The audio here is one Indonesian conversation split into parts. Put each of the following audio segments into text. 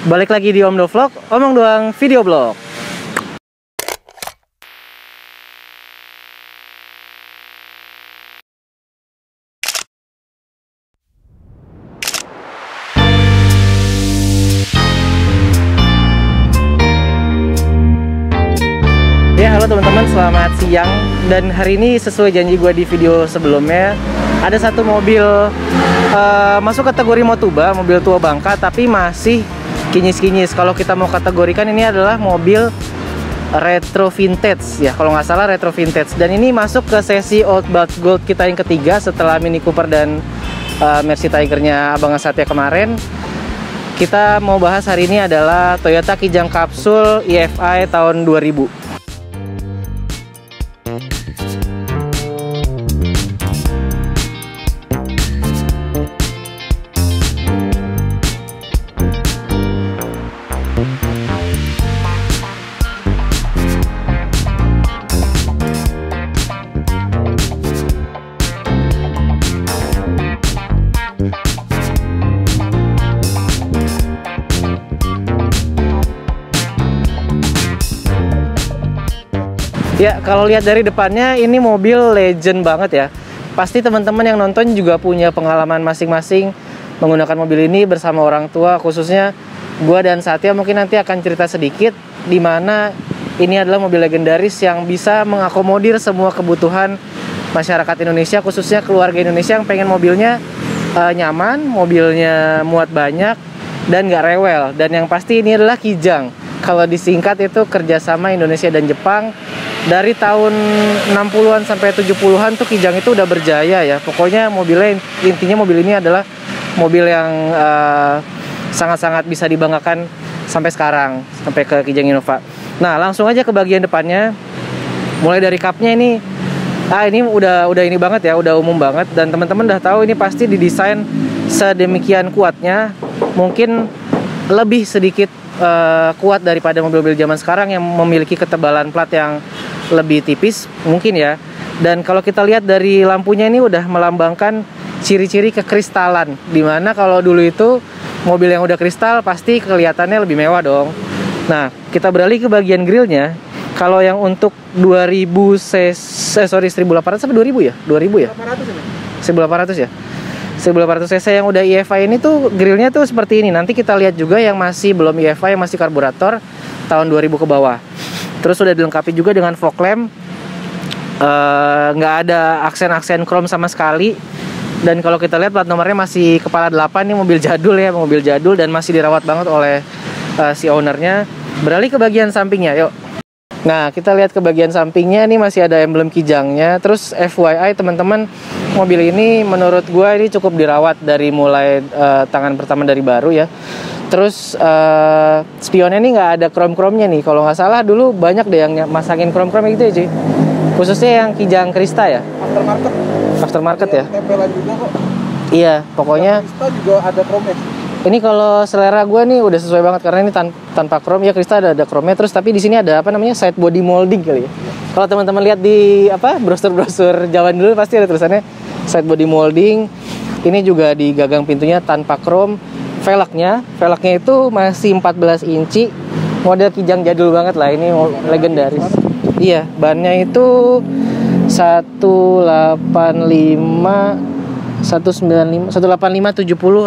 Balik lagi di Omdo Vlog, omong doang video blog. Ya, halo teman-teman, selamat siang. Dan hari ini sesuai janji gue di video sebelumnya, ada satu mobil masuk kategori Motuba, mobil tua bangka, tapi masih kinyis-kinyis. Kalau kita mau kategorikan, ini adalah mobil retro vintage ya, kalau nggak salah retro vintage. Dan ini masuk ke sesi Old But Gold kita yang ketiga setelah Mini Cooper dan Mercy Tiger-nya Abang Satya kemarin. Kita mau bahas hari ini adalah Toyota Kijang Capsule EFI tahun 2000. Ya, kalau lihat dari depannya, ini mobil legend banget ya. Pasti teman-teman yang nonton juga punya pengalaman masing-masing menggunakan mobil ini bersama orang tua. Khususnya gue dan Satya mungkin nanti akan cerita sedikit di mana ini adalah mobil legendaris yang bisa mengakomodir semua kebutuhan masyarakat Indonesia, khususnya keluarga Indonesia yang pengen mobilnya nyaman, mobilnya muat banyak, dan nggak rewel. Dan yang pasti ini adalah Kijang. Kalau disingkat itu kerjasama Indonesia dan Jepang. Dari tahun 60-an sampai 70-an tuh Kijang itu udah berjaya ya. Pokoknya mobilnya, intinya mobil ini adalah mobil yang sangat-sangat bisa dibanggakan sampai sekarang, sampai ke Kijang Innova. Nah, langsung aja ke bagian depannya. Mulai dari kapnya ini udah ini banget ya, udah umum banget, dan teman-teman udah tahu ini pasti didesain sedemikian kuatnya. Mungkin lebih sedikit kuat daripada mobil-mobil zaman sekarang yang memiliki ketebalan plat yang lebih tipis mungkin ya. Dan kalau kita lihat dari lampunya ini udah melambangkan ciri-ciri kekristalan, dimana kalau dulu itu mobil yang udah kristal pasti kelihatannya lebih mewah dong. Nah, kita beralih ke bagian grillnya. Kalau yang untuk 2000 1800 sampai 2000 ya? 2000 ya? 1800 ya? 1800 cc yang udah EFI ini tuh grillnya tuh seperti ini. Nanti kita lihat juga yang masih belum EFI, yang masih karburator tahun 2000 ke bawah. Terus udah dilengkapi juga dengan fog lamp, nggak ada aksen-aksen chrome sama sekali. Dan kalau kita lihat plat nomornya masih kepala 8, ini mobil jadul ya, mobil jadul dan masih dirawat banget oleh si ownernya. Beralih ke bagian sampingnya, yuk. Nah, kita lihat ke bagian sampingnya, ini masih ada emblem Kijangnya. Terus FYI teman-teman, mobil ini menurut gue ini cukup dirawat dari mulai tangan pertama dari baru ya. Terus spionnya ini nggak ada krom-kromnya nih. Kalau nggak salah dulu banyak deh yang masangin krom-krom gitu ya cuy. Khususnya yang Kijang Krista ya. Aftermarket ya. Tempelan juga kok. Iya, pokoknya. Krista juga ada kromnya. Ini kalau selera gue nih udah sesuai banget karena ini tanpa krom ya. Krista ada kromnya. Terus tapi di sini ada apa namanya, side body molding kali ya. Kalau teman-teman lihat di brosur-brosur Jawan dulu pasti ada tulisannya side body molding. Ini juga di gagang pintunya tanpa krom. Velgnya itu masih 14 inci. Model Kijang jadul banget lah, ini legendaris. Iya, bannya itu 185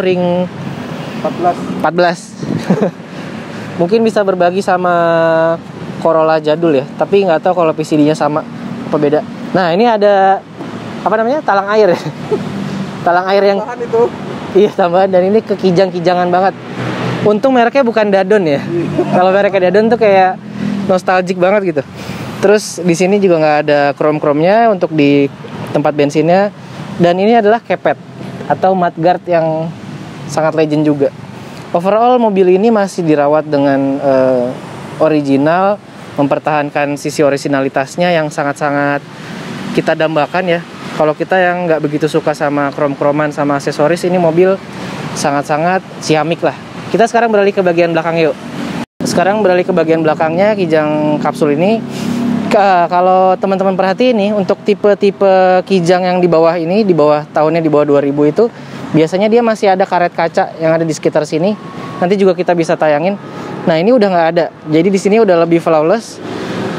ring 14. Mungkin bisa berbagi sama Corolla jadul ya, tapi nggak tahu kalau PCD-nya sama apa beda. Nah, ini ada apa namanya, talang air. Talang air yang itu. Iya, tambahan, dan ini kekijang-kijangan banget. Untung mereknya bukan Dadon ya. Kalau mereknya Dadon tuh kayak nostalgic banget gitu. Terus di sini juga nggak ada krom-kromnya untuk di tempat bensinnya. Dan ini adalah kepet atau mudguard yang sangat legend juga. Overall mobil ini masih dirawat dengan original, mempertahankan sisi originalitasnya yang sangat-sangat kita dambakan ya. Kalau kita yang nggak begitu suka sama krom-kroman sama aksesoris, ini mobil sangat-sangat ciamik lah. Kita sekarang beralih ke bagian belakang yuk. Sekarang beralih ke bagian belakangnya Kijang Capsule ini. Kalau teman-teman perhatiin nih, untuk tipe-tipe Kijang yang di bawah ini, di bawah tahunnya di bawah 2000 itu, biasanya dia masih ada karet kaca yang ada di sekitar sini. Nanti juga kita bisa tayangin. Nah, ini udah nggak ada. Jadi di sini udah lebih flawless.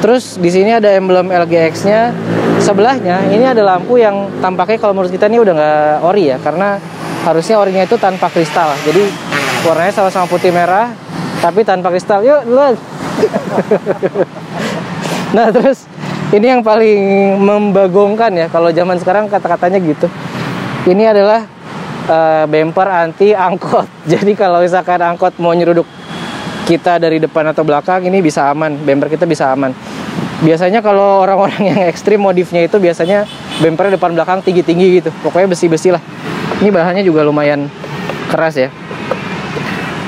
Terus di sini ada emblem LGX-nya. Sebelahnya ini ada lampu yang tampaknya kalau menurut kita ini udah nggak ori ya, karena harusnya orinya itu tanpa kristal. Jadi warnanya sama-sama putih merah, tapi tanpa kristal. Yuk, duluan. Nah, terus ini yang paling membagongkan ya, kalau zaman sekarang kata-katanya gitu. Ini adalah bumper anti angkot. Jadi kalau misalkan angkot mau nyeruduk kita dari depan atau belakang, ini bisa aman, bumper kita bisa aman. Biasanya kalau orang-orang yang ekstrim modifnya itu biasanya bumpernya depan belakang tinggi-tinggi gitu. Pokoknya besi-besi lah. Ini bahannya juga lumayan keras ya.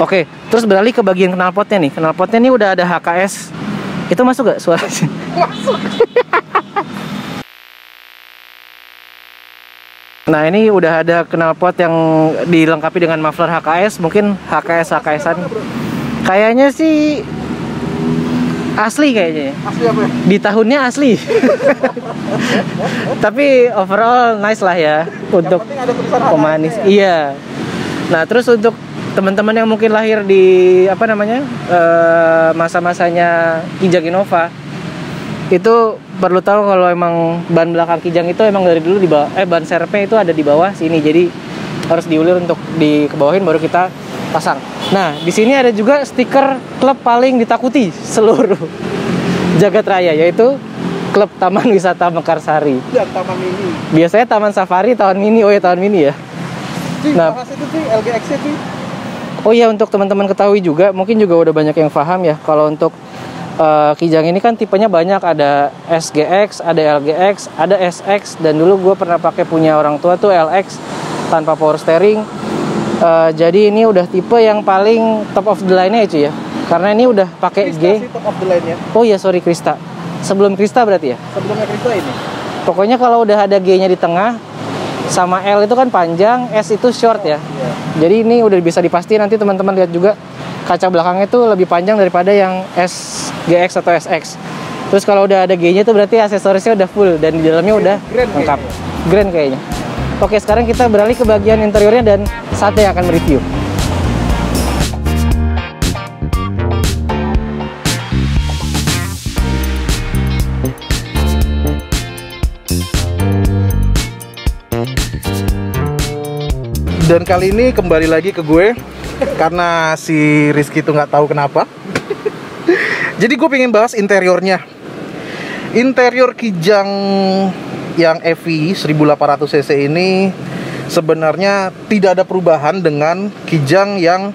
Oke, terus beralih ke bagian knalpotnya nih. Knalpotnya nih udah ada HKS. Itu masuk gak suaranya? Masuk. Nah, ini udah ada knalpot yang dilengkapi dengan muffler HKS. Mungkin HKS-HKSan. Kayaknya sih asli kayaknya. Asli apa ya? Di tahunnya asli. Tapi overall nice lah ya untuk pemanis. Iya. Nah, terus untuk teman-teman yang mungkin lahir di apa namanya masa-masanya Kijang Innova, itu perlu tahu kalau emang ban belakang Kijang itu emang dari dulu di bawah, ban serepnya itu ada di bawah sini. Jadi harus diulir untuk dikebawahin baru kita pasang. Nah, di sini ada juga stiker klub paling ditakuti seluruh jagat raya, yaitu Klub Taman Wisata Mekarsari. Ya, Taman Mini. Biasanya Taman Safari, Taman Mini. Oh ya, Taman Mini ya. Nah, itu sih LGX itu. Oh iya, untuk teman-teman ketahui juga, mungkin juga udah banyak yang paham ya. Kalau untuk Kijang ini kan tipenya banyak, ada SGX, ada LGX, ada SX, dan dulu gue pernah pakai punya orang tua tuh LX tanpa power steering. Jadi ini udah tipe yang paling top of the line-nya ya cuy ya. Karena ini udah pakai G. Top of the line-nya. Oh iya, sorry, Krista. Sebelum Krista berarti ya? Sebelumnya Krista ini. Pokoknya kalau udah ada G-nya di tengah, sama L itu kan panjang, S itu short ya. Iya. Jadi ini udah bisa dipasti, nanti teman-teman lihat juga kaca belakangnya itu lebih panjang daripada yang SGX atau SX. Terus kalau udah ada G-nya itu berarti aksesorisnya udah full dan di dalamnya udah lengkap. Grand kayaknya. Oke, sekarang kita beralih ke bagian interiornya dan Sate yang akan mereview. Dan kali ini kembali lagi ke gue karena si Rizky itu nggak tahu kenapa. Jadi gue pengen bahas interiornya. Interior Kijang yang EV 1800 cc ini sebenarnya tidak ada perubahan dengan Kijang yang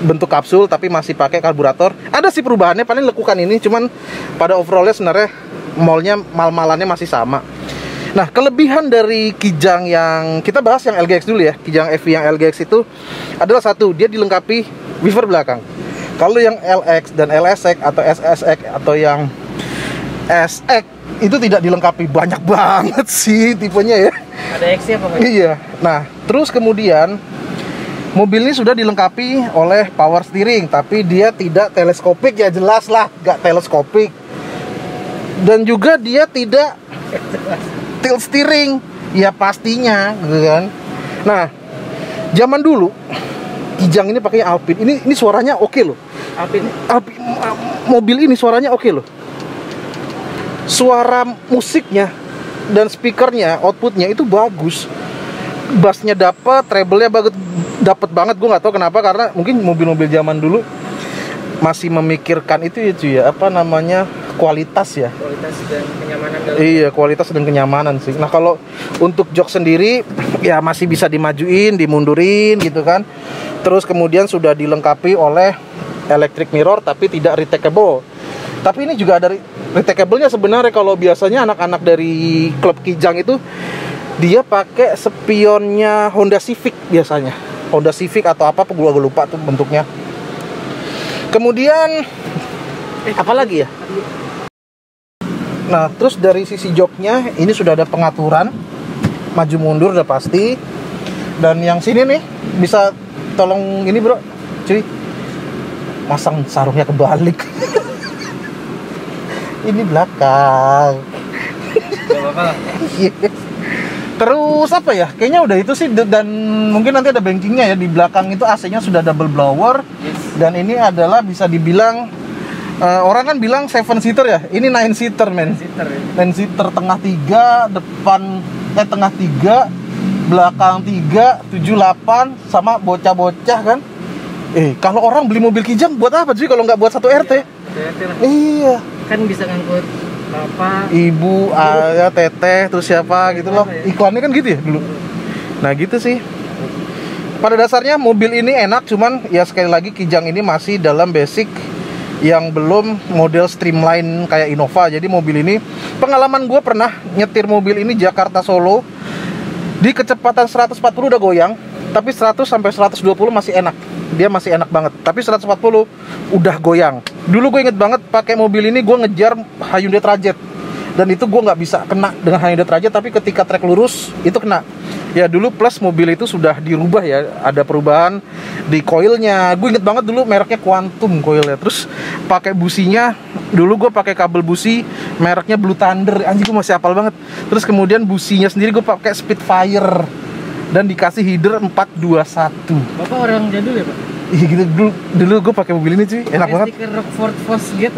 bentuk kapsul tapi masih pakai karburator. Ada sih perubahannya, paling lekukan ini, cuman pada overallnya sebenarnya mal-malannya masih sama. Nah, kelebihan dari Kijang yang kita bahas yang LGX dulu ya. Kijang EV yang LGX itu adalah satu, dia dilengkapi woofer belakang. Kalau yang LX dan LSX atau SSX atau yang SX itu tidak dilengkapi, banyak banget sih tipenya ya. Ada X-nya pokoknya. Iya. Nah, terus kemudian mobil ini sudah dilengkapi oleh power steering, tapi dia tidak teleskopik ya, jelas lah, nggak teleskopik. Dan juga dia tidak tilt steering, ya pastinya, gitu kan. Nah, zaman dulu Kijang ini pakainya Alpine. Ini suaranya oke loh. Alpine. Mobil ini suaranya oke loh. Suara musiknya dan speakernya, outputnya itu bagus. Bassnya dapat, treble-nya dapat banget. Gue nggak tahu kenapa, karena mungkin mobil-mobil zaman dulu masih memikirkan itu ya, apa namanya, kualitas ya. Kualitas dan kenyamanan dalam. Iya, kualitas dan kenyamanan sih. Nah, kalau untuk jok sendiri ya masih bisa dimajuin, dimundurin gitu kan. Terus kemudian sudah dilengkapi oleh electric mirror tapi tidak retractable. Tapi ini juga ada retractable-nya sebenarnya. Kalau biasanya anak-anak dari klub Kijang itu dia pakai spionnya Honda Civic biasanya. Honda Civic atau apa, gue lupa tuh bentuknya. Kemudian apa lagi ya? Nah, terus dari sisi joknya ini sudah ada pengaturan maju mundur udah pasti. Dan yang sini nih bisa tolong ini bro, cuy, masang sarungnya kebalik. Ini belakang. Gak apa-apa. Terus apa ya? Kayaknya udah itu sih, dan mungkin nanti ada bankingnya ya. Di belakang itu AC-nya sudah double blower. Dan ini adalah bisa dibilang orang kan bilang 7 seater ya. Ini 9 seater, men. 9 seater, tengah 3, depan tengah 3, belakang 3, 7, 8 sama bocah-bocah kan. Kalau orang beli mobil Kijang buat apa sih kalau nggak buat satu RT? Iya. Kan bisa ngangkut bapak, ibu, ayah, teteh, terus siapa gitu loh. Iklannya kan gitu ya dulu. Nah gitu sih. Pada dasarnya mobil ini enak, cuman ya sekali lagi Kijang ini masih dalam basic yang belum model streamline kayak Innova. Jadi mobil ini, pengalaman gue pernah nyetir mobil ini Jakarta Solo, di kecepatan 140 udah goyang, tapi 100 sampai 120 masih enak. Dia masih enak banget. Tapi 140 udah goyang. Dulu gue inget banget pakai mobil ini gue ngejar Hyundai Trajet, dan itu gue nggak bisa kena dengan Hyundai Trajet, tapi ketika trek lurus itu kena. Ya dulu plus mobil itu sudah dirubah ya, ada perubahan di coilnya. Gue inget banget dulu mereknya Quantum coilnya. Terus pakai businya, dulu gue pakai kabel busi mereknya Blue Thunder. Anjing, gue masih hafal banget. Terus kemudian businya sendiri gue pakai Spitfire dan dikasih header 421. Bapak orang jadul ya, Pak? Iya gitu, dulu gue pakai mobil ini cuy, enak banget. Stiker Rockford Fosgate.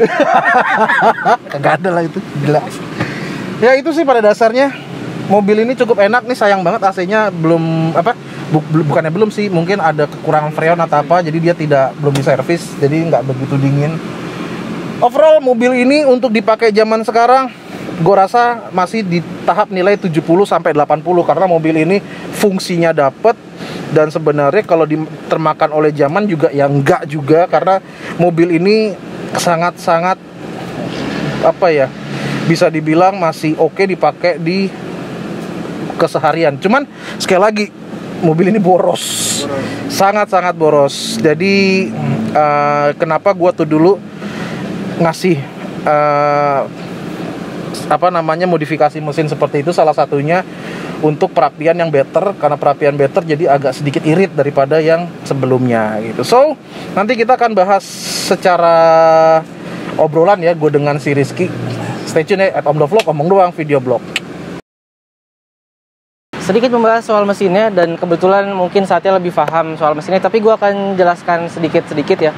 Kagak ada lah itu, gila. Ya itu sih pada dasarnya mobil ini cukup enak nih. Sayang banget AC-nya belum bukannya belum sih, mungkin ada kekurangan freon atau apa, jadi dia belum diservis, jadi nggak begitu dingin. Overall mobil ini untuk dipakai zaman sekarang, gue rasa masih di tahap nilai 70 sampai 80 karena mobil ini fungsinya dapet. Dan sebenarnya kalau termakan oleh zaman juga ya enggak juga, karena mobil ini sangat-sangat apa ya, bisa dibilang masih oke dipakai di keseharian. Cuman sekali lagi mobil ini boros. Sangat-sangat boros. Jadi kenapa gua tuh dulu ngasih modifikasi mesin seperti itu, salah satunya untuk perapian yang better, karena perapian better jadi agak sedikit irit daripada yang sebelumnya gitu. So nanti kita akan bahas secara obrolan ya, gue dengan si Rizky. Stay tune ya, @omdovlog, omong doang video blog. Sedikit membahas soal mesinnya, dan kebetulan mungkin saatnya lebih paham soal mesinnya, tapi gue akan jelaskan sedikit-sedikit ya.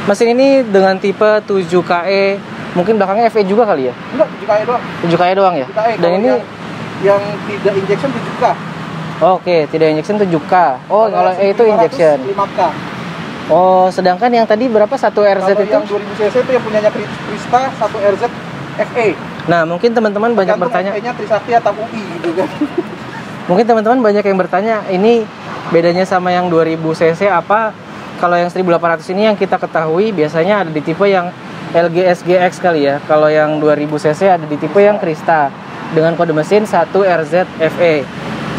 Mesin ini dengan tipe 7KE, mungkin belakangnya FE juga kali ya? Enggak, 7KE doang. 7KE doang ya? 7KE, dan ini yang tidak injection 7K. Oke, tidak injection 7K. Oh, kalau E itu injection. 5K. Oh, sedangkan yang tadi berapa? 1 RZ kalau itu? Yang 2000 cc itu yang punyanya Krista, 1 RZ FE. Nah, mungkin teman-teman banyak bertanya, FE-nya Trisakti atau UI gitu kan. Mungkin teman-teman banyak yang bertanya, ini bedanya sama yang 2000 cc apa? Kalau yang 1800 ini yang kita ketahui biasanya ada di tipe yang LGSGX kali ya. Kalau yang 2000 cc ada di tipe yang Krista dengan kode mesin 1 RZ FE.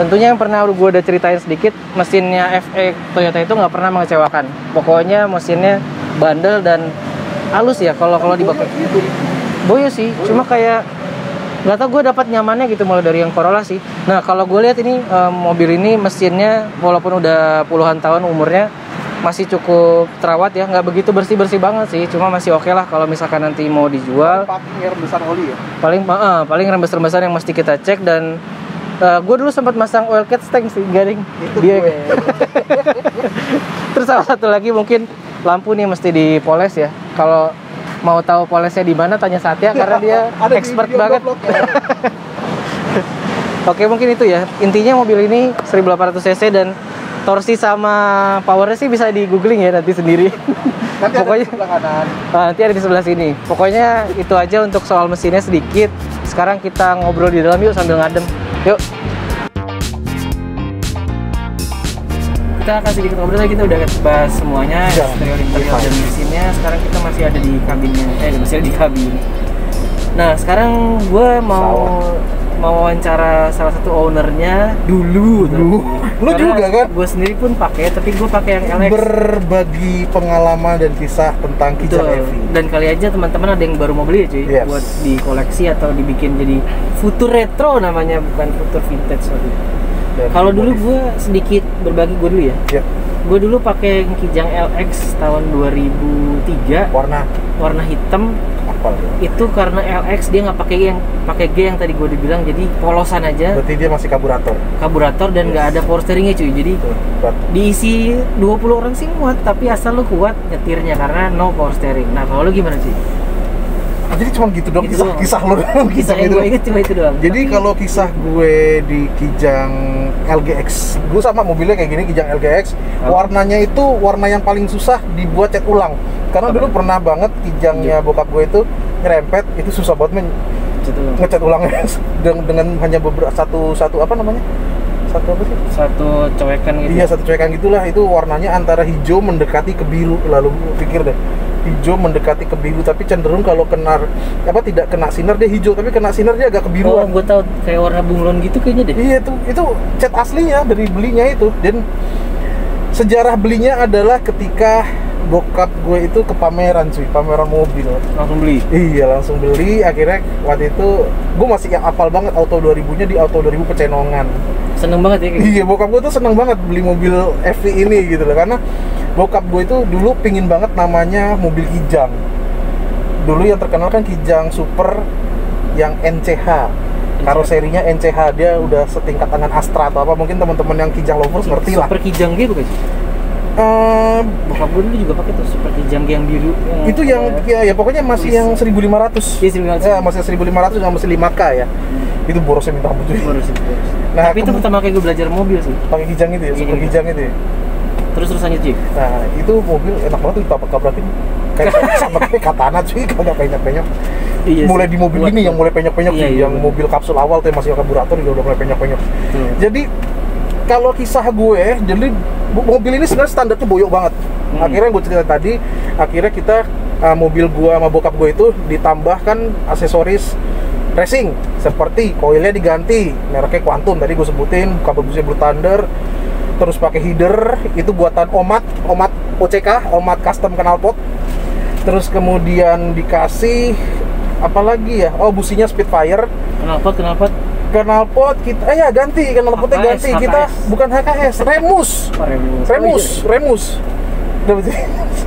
Tentunya yang pernah gue udah ceritain sedikit, mesinnya FE Toyota itu nggak pernah mengecewakan. Pokoknya mesinnya bandel dan halus ya. Kalau dipakai boyo sih, cuma kayak nggak tau, gue dapat nyamannya gitu mulai dari yang Corolla sih. Nah kalau gue lihat ini mobil ini mesinnya walaupun udah puluhan tahun umurnya masih cukup terawat ya, nggak begitu bersih banget sih, cuma masih oke lah kalau misalkan nanti mau dijual. Paling rembesan oli ya? Paling rembesan yang mesti kita cek. Dan gue dulu sempat masang oil cat tank sih, garing itu dia. gue. Terus salah satu lagi mungkin lampu nih mesti dipoles ya. Kalau mau tahu polesnya di mana tanya Satya karena dia expert banget. Ya. Oke, mungkin itu ya. Intinya mobil ini 1800 cc dan torsi sama powernya sih bisa di googling ya nanti sendiri. Nanti pokoknya ada di sebelah kanan. Nanti ada di sebelah sini. Pokoknya itu aja untuk soal mesinnya sedikit. Sekarang kita ngobrol di dalam yuk sambil ngadem. Yuk. Kita akan sedikit ngobrol lagi, kita udah bahas semuanya, eksterior, interior dan mesinnya. Sekarang kita masih ada di kabinnya. Masih ada di kabin. Nah, sekarang gue mau wawancara salah satu ownernya dulu. Lu juga kan? Gue sendiri pun pakai, tapi gue pakai yang LX. Berbagi pengalaman dan kisah tentang Kijang EV. Dan kali aja teman-teman ada yang baru mau beli ya cuy, buat dikoleksi atau dibikin jadi futur retro namanya, bukan futur vintage. Kalau dulu gue sedikit berbagi gue dulu ya. Gue dulu pakai Kijang LX tahun 2003. Warna hitam. aspal. Itu karena LX dia nggak pakai G yang tadi gue dibilang, jadi polosan aja. Berarti dia masih karburator Dan nggak ada power steeringnya cuy. Jadi diisi 20 orang sih muat, tapi asal lu kuat nyetirnya karena no power steering. Nah kalau lu gimana sih? Jadi cuma gitu doang, Gitu kisah lo doang. Kisah yang gue inget cuma itu doang. Jadi kalau kisah gue di Kijang LGX, gue sama mobilnya kayak gini, Kijang LGX, warnanya itu warna yang paling susah dibuat cat ulang. Karena dulu pernah banget Kijangnya bokap gue itu nyerempet, itu susah banget ngecat ulangnya dengan hanya beberapa satu apa namanya? Satu apa sih? Satu coekan gitu. Iya, satu coekan gitulah. Itu warnanya antara hijau mendekati ke biru. Lalu pikir deh, hijau mendekati ke biru, tapi cenderung kalau tidak kena sinar dia hijau, tapi kena sinar dia agak kebiruan. Oh, gue tahu kayak warna bunglon gitu kayaknya deh. Iya, itu cat aslinya dari belinya itu. Dan sejarah belinya adalah ketika bokap gue itu ke pameran mobil. Langsung beli? Iya, langsung beli. Akhirnya waktu itu gue masih apal banget Auto 2000-nya di Auto 2000 Pecenongan. Seneng banget ya? Iya, bokap gue tuh seneng banget beli mobil FV ini gitu loh. Karena bokap gue itu dulu pingin banget namanya mobil Kijang. Dulu yang terkenal kan Kijang Super yang NCH. Karoserinya NCH, dia udah setingkat dengan Astra atau apa. Mungkin teman-teman yang Kijang lovers ngerti lah. Super Kijang G bukan sih? Bokap gue dulu juga pakai tuh Super Kijang G yang biru. Itu yang ya pokoknya masih yang 1500. Iya, 1500. Ya, masih 1500 sama masih 5K ya. Itu borosnya minta ampun cuy. Boros. Nah, tapi itu pertama kali gue belajar mobil sih. Pakai Kijang itu ya, Super Kijang itu ya. Terus lanjut cuy. Nah, itu mobil enak banget tuh ditabrak-tabrakin kayak sama kayak katana cuy, kagak penyok-penyok. Iya, mulai di mobil ini yang mulai penyok-penyok sih, yang mobil kapsul awal tuh masih karburator juga udah mulai penyok-penyok. Jadi kalau kisah gue, jadi mobil ini sebenarnya standarnya boyok banget. Akhirnya gue cerita tadi, akhirnya kita mobil gue sama bokap gue itu ditambahkan aksesoris racing seperti koilnya diganti, mereknya Quantum tadi gue sebutin, kabel busnya Blue Thunder, terus pakai header itu buatan Omat OCK, Omat Custom Knalpot. Terus kemudian dikasih apa lagi ya? Oh, businya Spitfire. Knalpot kita ganti, knalpotnya ganti. HKS. Kita bukan HKS, Remus.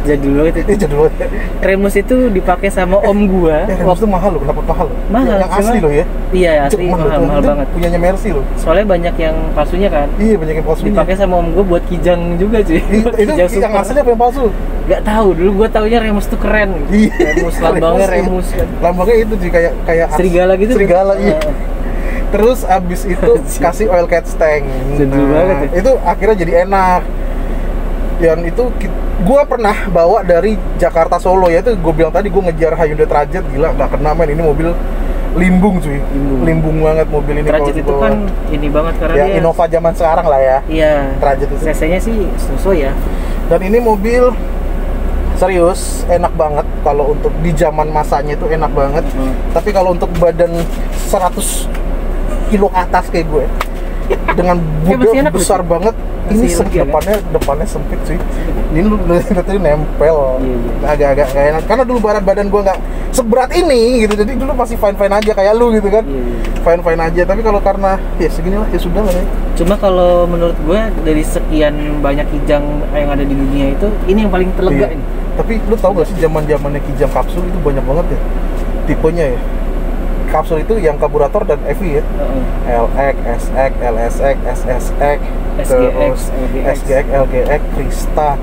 Jadul banget itu. Jadul banget. Remus itu dipakai sama om gua. Remus itu mahal loh, knalpot mahal. Mahal. Yang asli loh ya. Iya, asli mahal banget. Punyanya Mercy loh. Soalnya banyak yang palsunya kan. Iya, banyak yang palsunya. Dipakai sama om gua buat Kijang juga cuy. Itu yang asli apa yang palsu? Gak tahu, dulu gua taunya Remus tuh keren. Remus lambangnya Remus kan. Lambangnya itu sih kayak serigala gitu. Serigala iya. Terus abis itu kasih oil catch tank. Banget ya. Itu akhirnya jadi enak. Yang itu gue pernah bawa dari Jakarta Solo ya, itu gue bilang tadi gue ngejar Hyundai Trajet, gila nggak kena men, ini mobil limbung cuy, limbung banget mobil ini. Trajet itu kan ini banget karena ya, dia Innova zaman sekarang lah ya. Iya. Trajet itu. CC-nya sih susu ya. Dan ini mobil serius enak banget kalau untuk di zaman masanya itu enak banget. Tapi kalau untuk badan 100 kilo atas kayak gue dengan budel besar banget, ini depannya sempit cuy. Ini lu tadi nempel, agak-agak nggak enak. Karena dulu badan gue nggak seberat ini gitu, jadi dulu masih fine aja kayak lu gitu kan, fine aja. Tapi kalau karena ya seginilah ya sudah lah ya. Cuma kalau menurut gue dari sekian banyak Kijang yang ada di dunia itu, ini yang paling terlega ini. Tapi lu tau gak sih zamannya Kijang kapsul itu banyak banget ya tipenya ya. Kapsul itu yang karburator dan EV ya. LX, SX, LSX, SSX, SGX, SGX, LGX, Krista.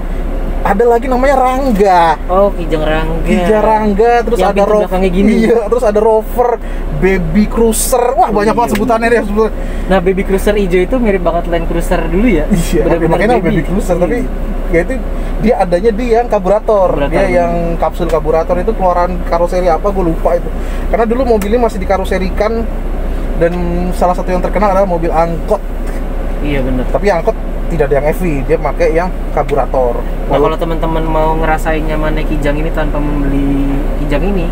Ada lagi namanya Rangga. Oh, Kijang Rangga. Terus yang ada Rover. Iya, terus ada Rover, Baby Cruiser. Wah, banyak banget sebutannya deh sebetulnya. Nah, Baby Cruiser hijau itu mirip banget Land Cruiser dulu ya. Iya, makanya Baby Cruiser, tapi ya itu dia adanya di yang karburator. Dia yang kapsul karburator itu keluaran karoseri apa gue lupa itu. Karena dulu mobilnya masih dikaroserikan dan salah satu yang terkenal adalah mobil angkot. Iya benar. Tapi angkot tidak ada yang EV, dia pakai yang karburator. Nah, kalau teman-teman mau ngerasain nyamannya Kijang ini tanpa membeli Kijang ini,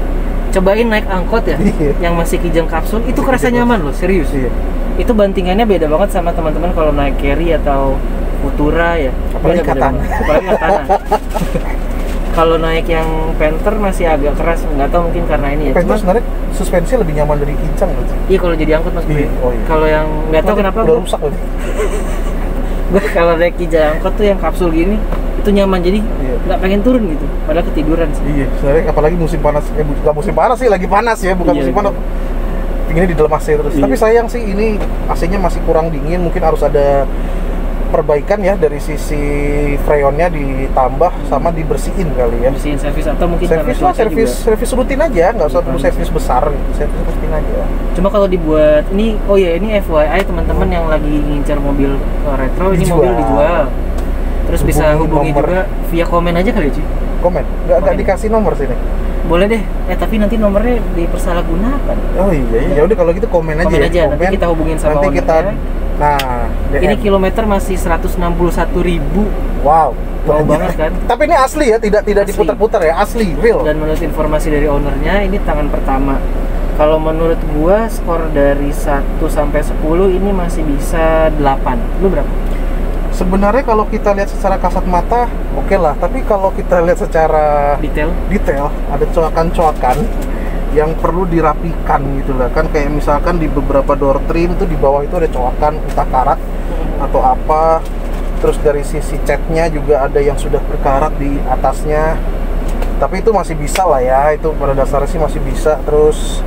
cobain naik angkot ya, yang masih Kijang kapsul, itu kerasa nyaman loh, serius. Itu bantingannya beda banget sama teman-teman kalau naik Carry atau Futura ya. Apalagi Katana. Kalau naik yang Panther masih agak keras, nggak tahu mungkin karena ini ya. Panther sebenarnya suspensi lebih nyaman dari Kijang loh. Iya, kalau jadi angkot mas. Kalau yang nggak tahu kenapa udah rusak loh. Gue kalau naik Kijang angkot tuh yang kapsul gini, itu itu nyaman, jadi nggak pengen turun gitu, padahal ketiduran sih. Iya, soalnya apalagi musim panas, bukan musim panas sih, lagi panas ya, bukan musim panas. Pinginnya di dalam AC terus. Tapi sayang sih ini AC-nya masih kurang dingin, mungkin harus ada perbaikan ya dari sisi freonnya ditambah sama dibersihin kali ya. Bersihin servis atau mungkin servis lah, servis rutin aja, nggak usah perlu servis besar, servis rutin aja. Cuma kalau dibuat ini, oh ya ini FYI teman-teman yang lagi ngincar mobil retro, ini mobil dijual. Terus bisa hubungi nomor juga via komen aja kali ya, Ci? Komen? Nggak dikasih nomor sini? Boleh deh, tapi nanti nomornya dipersalahgunakan. Oh iya, ya udah kalau gitu komen aja. Komen. Nanti kita hubungin sama nanti kita, nah, ini kilometer masih 161.000. Wow, wow banget kan? Tapi ini asli ya, tidak diputar-putar ya, asli, real. Dan menurut informasi dari ownernya, ini tangan pertama. Kalau menurut gua skor dari 1 sampai 10 ini masih bisa 8. Lu berapa? Sebenarnya kalau kita lihat secara kasat mata oke lah, tapi kalau kita lihat secara detail ada coakan-coakan yang perlu dirapikan gitu lah kan, kayak misalkan di beberapa door trim itu di bawah itu ada coakan entah karat atau apa, terus dari sisi catnya juga ada yang sudah berkarat di atasnya, tapi itu masih bisa lah ya, itu pada dasarnya sih masih bisa. Terus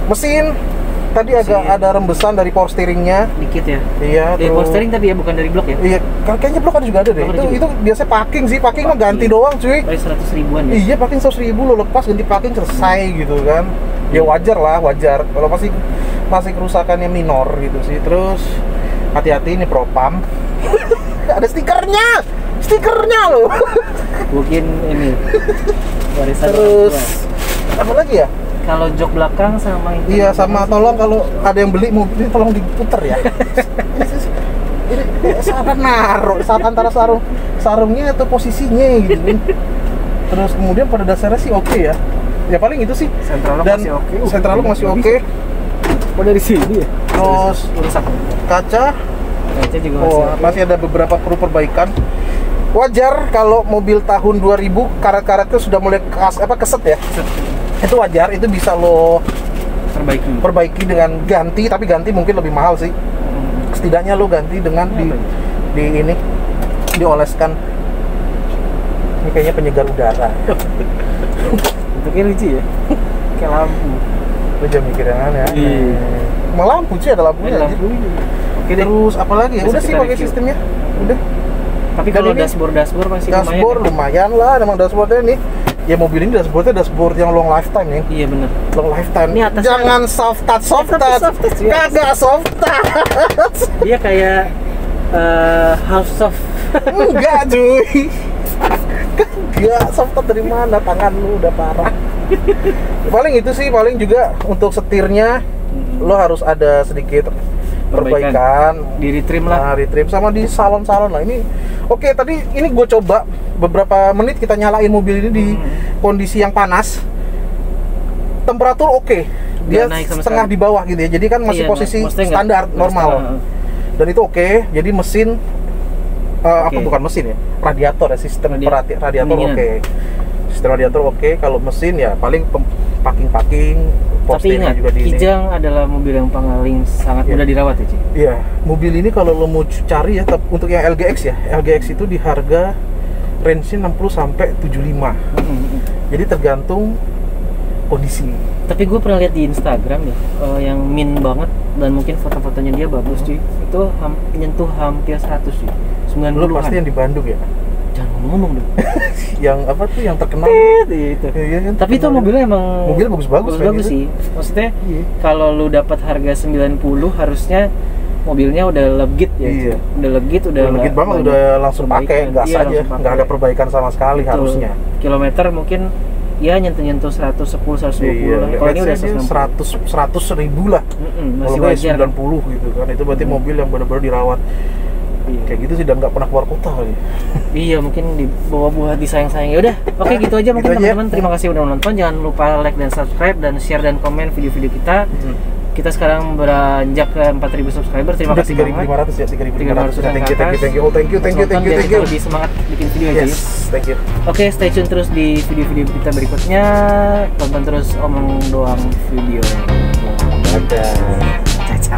mesin tadi agak ada rembesan dari power steeringnya dikit ya. Iya, dari power steering tapi ya bukan dari blok ya. Iya, kayaknya blok juga ada deh. Itu biasanya packing sih, packing mah ganti doang cuy. Paling 100 ribuan ya. Iya, packing 100.000 lo lepas ganti packing selesai gitu kan. Ya wajar lah, wajar. Kalau masih kerusakannya minor gitu sih. Terus hati-hati ini propam. Ada stikernya loh. Mungkin ini warisan. Terus apa lagi ya? Kalau jok belakang sama itu. Iya, sama tolong kalau ada yang beli mobil ini tolong diputer ya. Ini saat naruh, saat antara sarungnya atau posisinya gitu kan. Terus kemudian pada dasarnya sih oke ya. Ya paling itu sih. Sentral lock masih oke. Sentral lock masih oke. Oh dari sini ya. Terus kaca juga masih ada beberapa perlu perbaikan. Wajar kalau mobil tahun 2000 karet-karetnya sudah mulai keset ya. Itu wajar, itu bisa lo perbaiki dengan ganti, tapi ganti mungkin lebih mahal sih. Setidaknya lo ganti dengan dioleskan. Ini kayaknya penyegar udara. Bentuknya lucu ya, kayak lampu. Lo jangan mikir yang aneh. Emang lampu sih, ada lampunya. Oke, terus apa lagi ya? Udah sih pakai sistemnya. Udah. Tapi kalau dashboard masih lumayan lah, memang dashboardnya nih. Ya mobil ini dashboardnya dashboard yang long lifetime nih. Iya benar. Long lifetime. Ini atasnya jangan soft touch. Kagak soft touch. Dia kayak half soft. Enggak cuy. Kagak soft touch dari mana? Tangan lu udah parah. Paling itu sih, paling juga untuk setirnya lo harus ada sedikit perbaikan. Di retrim lah. Retrim sama di salon-salon lah. Ini oke, tadi ini gue coba beberapa menit kita nyalain mobil ini di kondisi yang panas. Temperatur oke. Dia setengah di bawah gitu ya. Jadi kan masih posisi standar normal. Dan itu oke. Jadi mesin bukan mesin ya. Radiator ya, sistem radiator oke. Sistem radiator oke. Kalau mesin ya paling packing. Tapi ingat, Kijang adalah mobil yang paling sangat mudah dirawat ya, Ci? Iya, mobil ini kalau lo mau cari ya, untuk yang LGX ya, LGX itu di harga range-nya 60 sampai 75. Jadi tergantung kondisi. Tapi gue pernah lihat di Instagram ya, yang min banget dan mungkin foto-fotonya dia bagus cuy. Itu nyentuh hampir 100 cuy. 90-an. Lo pasti yang di Bandung ya? Jangan ngomong dong. Yang apa tuh yang terkenal? Itu. Ya, kan? Tapi itu mobilnya emang mobil bagus sih. Maksudnya kalau lu dapat harga 90 harusnya mobilnya udah legit ya. Udah legit banget, udah langsung pakai gas aja. Enggak ada perbaikan sama sekali. Betul. Harusnya. Kilometer mungkin ya nyentuh 110 120 lah. Kalau ini udah 100 ribu lah. Masih wajar 90 gitu kan. Itu berarti mobil yang benar-benar dirawat. Kayak gitu sih, dan nggak pernah keluar kota kali. Iya, mungkin dibawa buat disayang-sayang. Ya udah, oke gitu aja mungkin teman-teman. Terima kasih udah nonton. Jangan lupa like dan subscribe dan share dan komen video-video kita. Kita sekarang beranjak ke 4.000 subscriber. Terima kasih banget. 3.500 ya, 3.500. Thank you. Lebih semangat bikin video aja. Thank you. Oke, stay tune terus di video-video kita berikutnya. Tonton terus Omong Doang video. Dadah. Caca.